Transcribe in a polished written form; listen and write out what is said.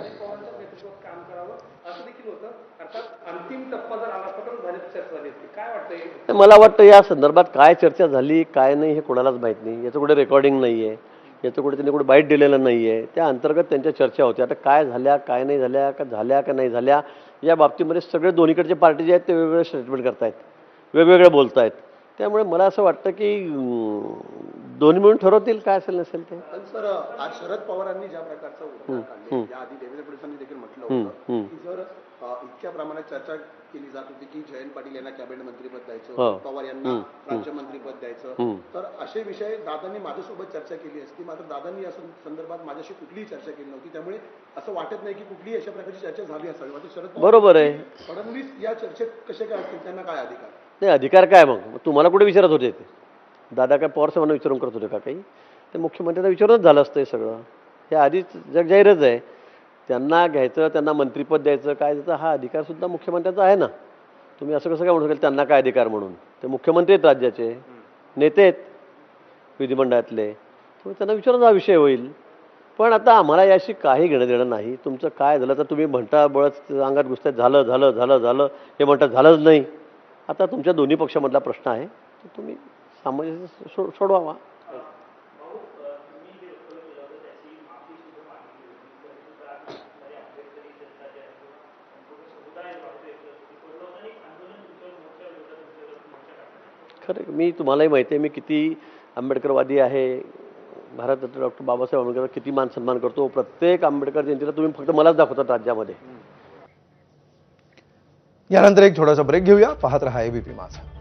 अजित पवारांच्या नेतृत्वात काम करावं असं देखील होतं. अर्थात अंतिम टप्पा जर आला तर भाजप चर्चा झाली असती. काय वाटतंय? मला वाटतं या संदर्भात काय चर्चा झाली काय नाही हे कोणालाच माहीत नाही. याचं कुठे रेकॉर्डिंग नाही आहे, याचं कुठे त्यांनी कुठे बाईट दिलेलं नाही आहे. त्या अंतर्गत त्यांच्या चर्चा होत्या. आता काय झाल्या काय नाही झाल्या का नाही झाल्या या बाबतीमध्ये सगळे दोन्हीकडचे पार्टी जे आहेत ते वेगवेगळे स्टेटमेंट करतायत, वेगवेगळे बोलत आहेत. त्यामुळे मला असं वाटतं की दोन्ही मिळून ठरवतील काय असेल नसेल ते. पण सर आज शरद पवारांनी ज्या प्रकारचं उदाहरण काढले याआधी देवेंद्र फडणवीसांनी देखील म्हटलं होतं की जर इतक्या प्रमाणात चर्चा केली जात होती की जयंत पाटील यांना कॅबिनेट मंत्रीपद द्यायचं, पवार यांना राज्यमंत्रीपद द्यायचं, तर असे विषय दादांनी माझ्यासोबत चर्चा केली असती. मात्र दादांनी या संदर्भात माझ्याशी कुठलीही चर्चा केली नव्हती. त्यामुळे असं वाटत नाही की कुठलीही अशा प्रकारची चर्चा झाली असावी. मात्र शरद पवार बरोबर आहे. फडणवीस या चर्चेत कसे काय असतील, त्यांना काय अधिकार? नाही अधिकार काय मग तुम्हाला कुठे विचारत होते ते? दादा काय पवार साहेबांना विचारून करत होते का काही? ते मुख्यमंत्र्यांना विचारूनच झालं असतं हे सगळं. हे आधीच जगजाहीरच आहे. त्यांना घ्यायचं, त्यांना मंत्रिपद द्यायचं काय द्यायचं हा अधिकारसुद्धा मुख्यमंत्र्यांचा आहे ना. तुम्ही असं कसं काय म्हणू शकाल त्यांना काय अधिकार म्हणून? ते मुख्यमंत्री आहेत, राज्याचे नेते आहेत विधिमंडळातले, त्यामुळे त्यांना विचारून हा विषय होईल. पण आता आम्हाला याशी काही घेणं देणं नाही. तुमचं काय झालं तर तुम्ही म्हणता बळच अंगात घुसतात झालं झालं झालं झालं हे म्हणतात झालंच नाही. आता तुमच्या दोन्ही पक्षामधला प्रश्न आहे तो तुम्ही सामंजस्य सोडवावा. खरं मी तुम्हालाही माहिती आहे मी किती आंबेडकरवादी आहे. भारतरत्न डॉक्टर बाबासाहेब आंबेडकर किती मान सन्मान करतो. प्रत्येक आंबेडकर जयंतीला तुम्ही फक्त मलाच दाखवतात राज्यामध्ये. यानंतर एक छोटासा ब्रेक घेऊया. पाहत रहा एबीपी माझा.